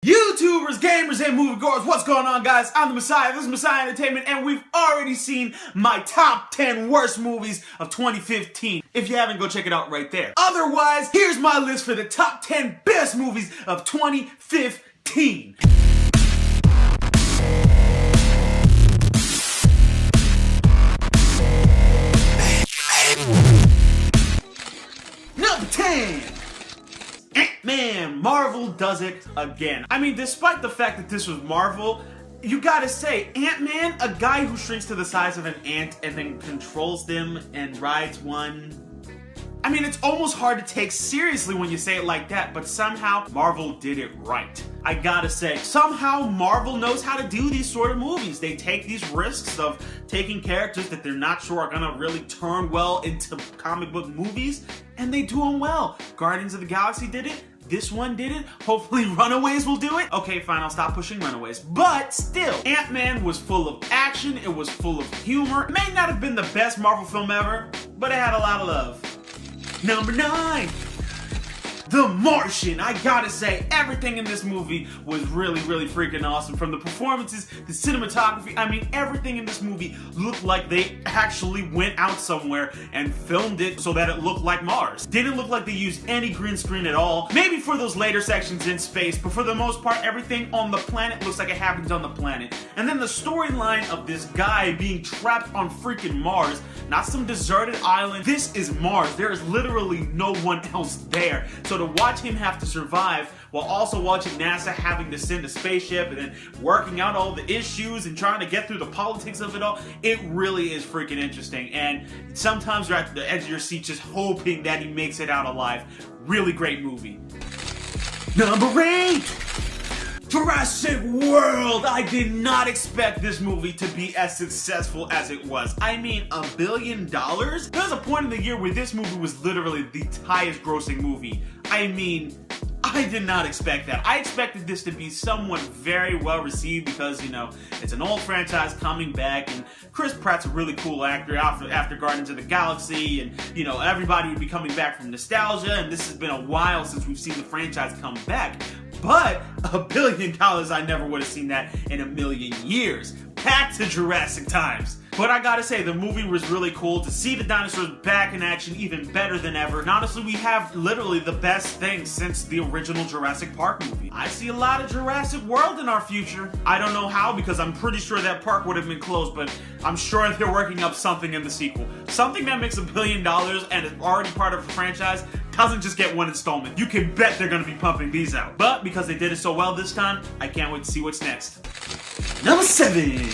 YouTubers, gamers, and moviegoers, what's going on, guys? I'm the Messiah, this is Messiah Entertainment, and we've already seen my top 10 worst movies of 2015. If you haven't, go check it out right there. Otherwise, here's my list for the top 10 best movies of 2015. Number 10. Ant-Man, Marvel does it again. I mean, despite the fact that this was Marvel, you gotta say, Ant-Man, a guy who shrinks to the size of an ant and then controls them and rides one. I mean, it's almost hard to take seriously when you say it like that, but somehow Marvel did it right. I gotta say, somehow Marvel knows how to do these sort of movies. They take these risks of taking characters that they're not sure are gonna really turn well into comic book movies, and they do them well. Guardians of the Galaxy did it. This one did it. Hopefully Runaways will do it. Okay, fine, I'll stop pushing Runaways. But still, Ant-Man was full of action, it was full of humor. It may not have been the best Marvel film ever, but it had a lot of love. Number 9. The Martian. I gotta say, everything in this movie was really freaking awesome. From the performances, the cinematography, I mean, everything in this movie looked like they actually went out somewhere and filmed it so that it looked like Mars. Didn't look like they used any green screen at all. Maybe for those later sections in space, but for the most part, everything on the planet looks like it happens on the planet. And then the storyline of this guy being trapped on freaking Mars, not some deserted island. This is Mars. There is literally no one else there. So to watch him have to survive while also watching NASA having to send a spaceship and then working out all the issues and trying to get through the politics of it all, it really is freaking interesting. And sometimes you're at the edge of your seat just hoping that he makes it out alive. Really great movie. Number 8. Jurassic World! I did not expect this movie to be as successful as it was. I mean, $1 billion? There was a point in the year where this movie was literally the highest grossing movie. I mean, I did not expect that. I expected this to be somewhat very well received because, you know, it's an old franchise coming back, and Chris Pratt's a really cool actor after Guardians of the Galaxy, and, you know, everybody would be coming back from nostalgia, and this has been a while since we've seen the franchise come back. But $1 billion, I never would have seen that in a million years. Back to Jurassic times. But I gotta say, the movie was really cool. To see the dinosaurs back in action, even better than ever. And honestly, we have literally the best thing since the original Jurassic Park movie. I see a lot of Jurassic World in our future. I don't know how, because I'm pretty sure that park would have been closed, but I'm sure they're working up something in the sequel. Something that makes $1 billion and is already part of a franchise doesn't just get one installment. You can bet they're gonna be pumping these out. But because they did it so well this time, I can't wait to see what's next. Number 7.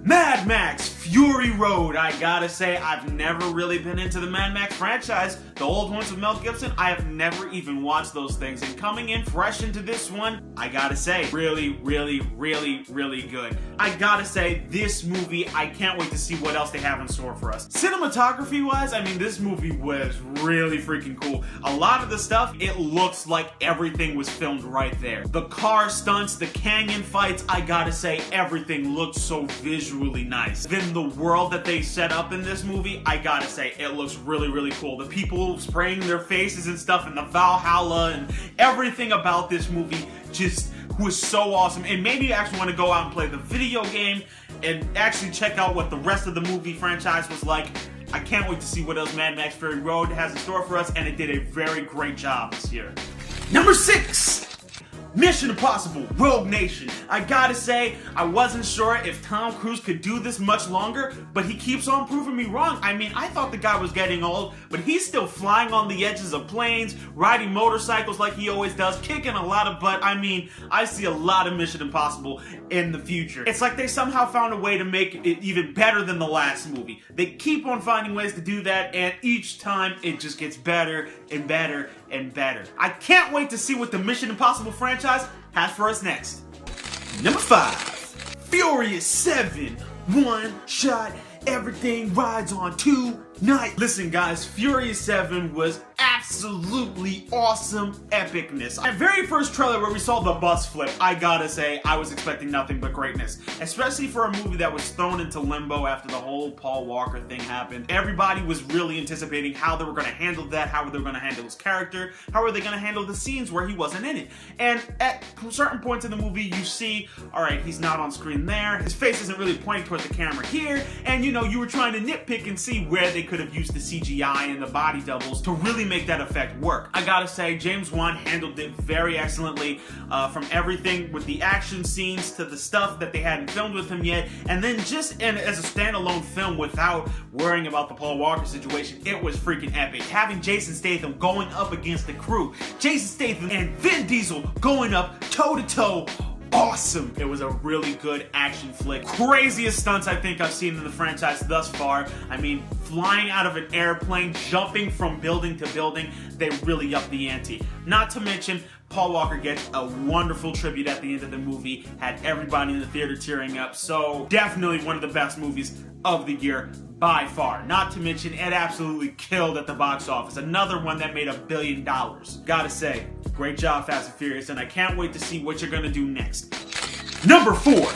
Mad Max Fury Road. I gotta say, I've never really been into the Mad Max franchise. The old ones with Mel Gibson, I have never even watched those things. And coming in fresh into this one, I gotta say, really good. I gotta say, this movie, I can't wait to see what else they have in store for us. Cinematography-wise, I mean, this movie was really freaking cool. A lot of the stuff, it looks like everything was filmed right there. The car stunts, the canyon fights, I gotta say, everything looked so visually nice. Then the world that they set up in this movie, I gotta say, it looks really cool. The people spraying their faces and stuff, and the Valhalla, and everything about this movie just was so awesome. It made me actually want to go out and play the video game and actually check out what the rest of the movie franchise was like. I can't wait to see what else Mad Max Fury Road has in store for us, and it did a very great job this year. Number 6. Mission Impossible Rogue Nation. I gotta say, I wasn't sure if Tom Cruise could do this much longer, but he keeps on proving me wrong. I mean, I thought the guy was getting old, but he's still flying on the edges of planes, riding motorcycles like he always does, kicking a lot of butt. I mean, I see a lot of Mission Impossible in the future. It's like they somehow found a way to make it even better than the last movie. They keep on finding ways to do that, and each time it just gets better and better and better. I can't wait to see what the Mission Impossible franchise has for us next. Number 5. Furious 7. One shot, everything rides on tonight. Listen guys, Furious 7 was absolutely absolutely awesome epicness. At very first trailer where we saw the bus flip, I gotta say, I was expecting nothing but greatness. Especially for a movie that was thrown into limbo after the whole Paul Walker thing happened. Everybody was really anticipating how they were gonna handle that, how they were gonna handle his character, how were they gonna handle the scenes where he wasn't in it. And at certain points in the movie, you see, alright, he's not on screen there, his face isn't really pointing towards the camera here, and you know, you were trying to nitpick and see where they could have used the CGI and the body doubles to really make that effect work. I gotta say, James Wan handled it very excellently, from everything with the action scenes to the stuff that they hadn't filmed with him yet, and then just as a standalone film without worrying about the Paul Walker situation, it was freaking epic. Having Jason Statham going up against the crew, Jason Statham and Vin Diesel going up toe-to-toe, awesome. It was a really good action flick. Craziest stunts I think I've seen in the franchise thus far. I mean, flying out of an airplane, jumping from building to building, they really upped the ante. Not to mention, Paul Walker gets a wonderful tribute at the end of the movie, had everybody in the theater tearing up, so definitely one of the best movies of the year by far. Not to mention, it absolutely killed at the box office. Another one that made $1 billion. Gotta say, great job, Fast and Furious, and I can't wait to see what you're gonna do next. Number 4.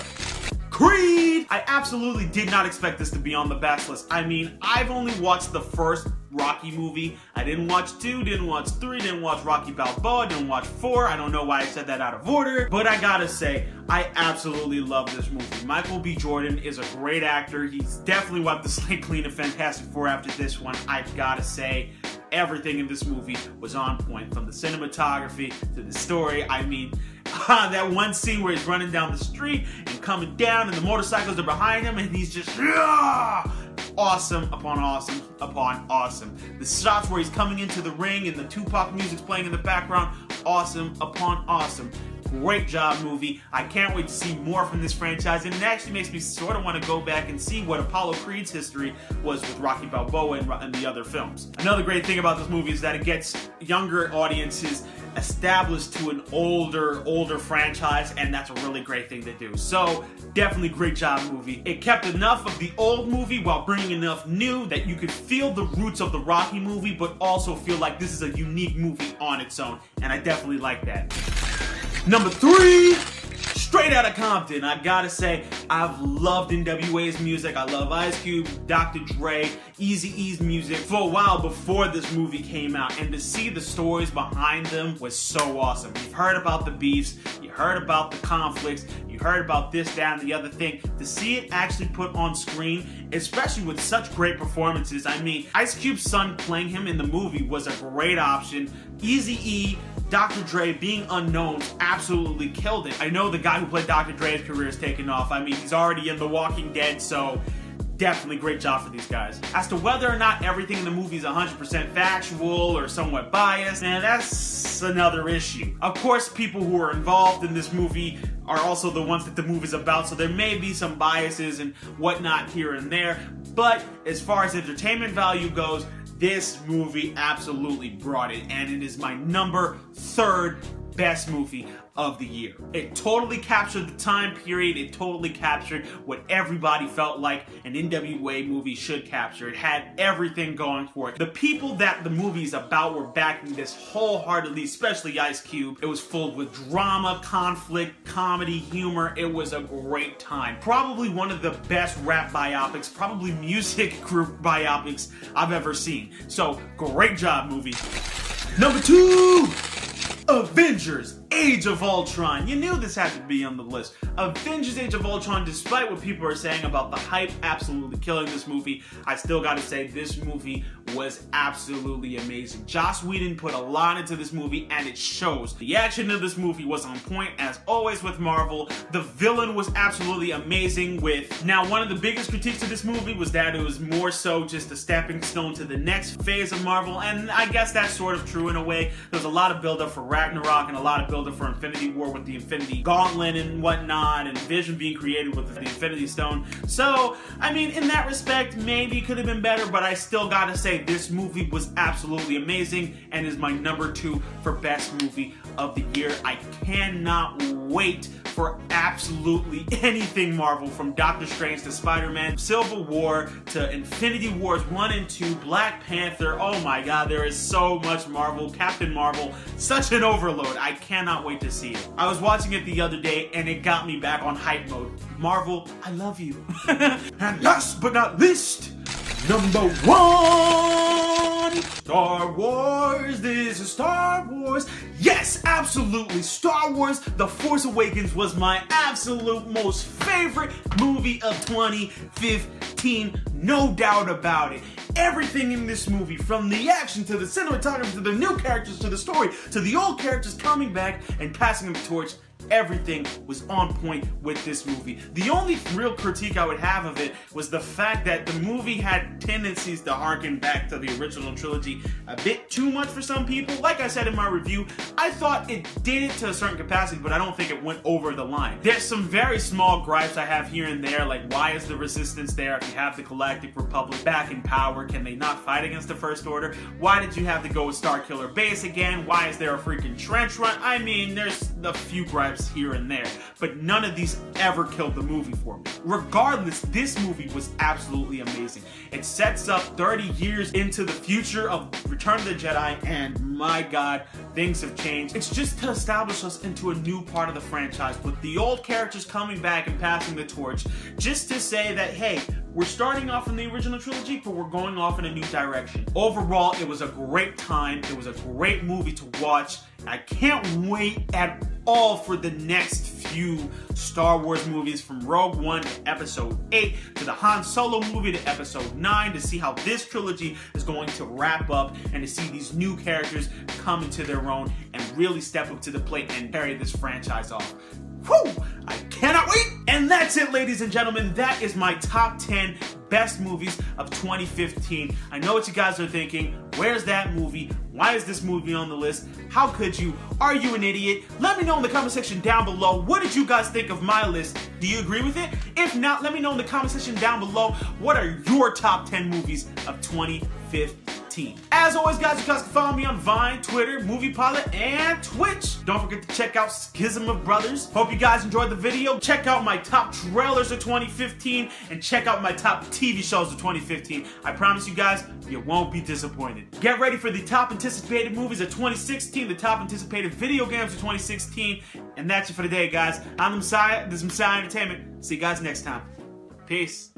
Creed! I absolutely did not expect this to be on the best list. I mean, I've only watched the first Rocky movie. I didn't watch 2, didn't watch 3, didn't watch Rocky Balboa, didn't watch 4. I don't know why I said that out of order, but I gotta say, I absolutely love this movie. Michael B. Jordan is a great actor. He's definitely wiped the slate clean in Fantastic Four after this one. I've gotta say, everything in this movie was on point, from the cinematography to the story. I mean, that one scene where he's running down the street and coming down and the motorcycles are behind him and he's just awesome upon awesome upon awesome. The shots where he's coming into the ring and the Tupac music's playing in the background, awesome upon awesome. Great job, movie. I can't wait to see more from this franchise, and it actually makes me sort of want to go back and see what Apollo Creed's history was with Rocky Balboa and the other films. Another great thing about this movie is that it gets younger audiences established to an older franchise, and that's a really great thing to do. So, definitely great job, movie. It kept enough of the old movie while bringing enough new that you could feel the roots of the Rocky movie, but also feel like this is a unique movie on its own, and I definitely like that. Number 3, straight out of Compton. I gotta say, I've loved N.W.A.'s music. I love Ice Cube, Dr. Dre, Eazy-E's music for a while before this movie came out, and to see the stories behind them was so awesome. You've heard about the beefs, you heard about the conflicts, you heard about this, that, and the other thing. To see it actually put on screen, especially with such great performances. I mean, Ice Cube's son playing him in the movie was a great option. Eazy-E, Dr. Dre being unknowns absolutely killed it. I know the guy who played Dr. Dre's career is taking off. I mean, he's already in The Walking Dead, so definitely great job for these guys. As to whether or not everything in the movie is 100% factual or somewhat biased, and that's another issue. Of course, people who are involved in this movie are also the ones that the movie's about, so there may be some biases and whatnot here and there, but as far as entertainment value goes, this movie absolutely brought it, and it is my number 3rd best movie of the year. It totally captured the time period. It totally captured what everybody felt like an N.W.A. movie should capture. It had everything going for it. The people that the movie's about were backing this wholeheartedly, especially Ice Cube. It was filled with drama, conflict, comedy, humor. It was a great time. Probably one of the best rap biopics, probably music group biopics I've ever seen. So, great job, movie. Number 2! Avengers Age of Ultron. You knew this had to be on the list. Avengers Age of Ultron, despite what people are saying about the hype absolutely killing this movie, I still gotta say this movie was absolutely amazing. Joss Whedon put a lot into this movie, and it shows. The action of this movie was on point, as always with Marvel. The villain was absolutely amazing with... Now, one of the biggest critiques of this movie was that it was more so just a stepping stone to the next phase of Marvel, and I guess that's sort of true in a way. There's a lot of build-up for Ragnarok and a lot of build-up for Infinity War with the Infinity Gauntlet and whatnot, and Vision being created with the Infinity Stone. So, I mean, in that respect, maybe it could have been better, but I still gotta say this movie was absolutely amazing and is my number 2 for best movie of the year. I cannot wait for for absolutely anything Marvel, from Doctor Strange to Spider-Man, Civil War to Infinity Wars 1 and 2, Black Panther. Oh my god, there is so much Marvel. Captain Marvel, such an overload. I cannot wait to see it. I was watching it the other day and it got me back on hype mode. Marvel, I love you. And last but not least, #1! Star Wars. This is Star Wars. Yes, absolutely. Star Wars The Force Awakens was my absolute most favorite movie of 2015. No doubt about it. Everything in this movie, from the action to the cinematography to the new characters to the story to the old characters coming back and passing the torch, everything was on point with this movie. The only real critique I would have of it was the fact that the movie had tendencies to harken back to the original trilogy a bit too much for some people. Like I said in my review, I thought it did it to a certain capacity, but I don't think it went over the line. There's some very small gripes I have here and there, like why is the Resistance there if you have the Galactic Republic back in power? Can they not fight against the First Order? Why did you have to go with Starkiller Base again? Why is there a freaking trench run? I mean, there's a few gripes here and there, but none of these ever killed the movie for me. Regardless, this movie was absolutely amazing. It sets up 30 years into the future of Return of the Jedi, and my god, things have changed. It's just to establish us into a new part of the franchise with the old characters coming back and passing the torch, just to say that, hey, we're starting off in the original trilogy, but we're going off in a new direction. Overall, it was a great time. It was a great movie to watch. I can't wait at all for the next few Star Wars movies, from Rogue One to Episode 8 to the Han Solo movie to Episode 9, to see how this trilogy is going to wrap up and to see these new characters come into their own and really step up to the plate and carry this franchise off. Whew! I cannot wait! And that's it, ladies and gentlemen. That is my top 10 best movies of 2015. I know what you guys are thinking. Where's that movie? Why is this movie on the list? How could you? Are you an idiot? Let me know in the comment section down below. What did you guys think of my list? Do you agree with it? If not, let me know in the comment section down below. What are your top 10 movies of 2015? As always, guys, you guys can follow me on Vine, Twitter, MoviePilot, and Twitch. Don't forget to check out Schism of Brothers. Hope you guys enjoyed the video. Check out my top trailers of 2015 and check out my top TV shows of 2015. I promise you guys, you won't be disappointed. Get ready for the top anticipated movies of 2016, the top anticipated video games of 2016, and that's it for today, guys. I'm the Messiah. This is Messiah Entertainment. See you guys next time. Peace.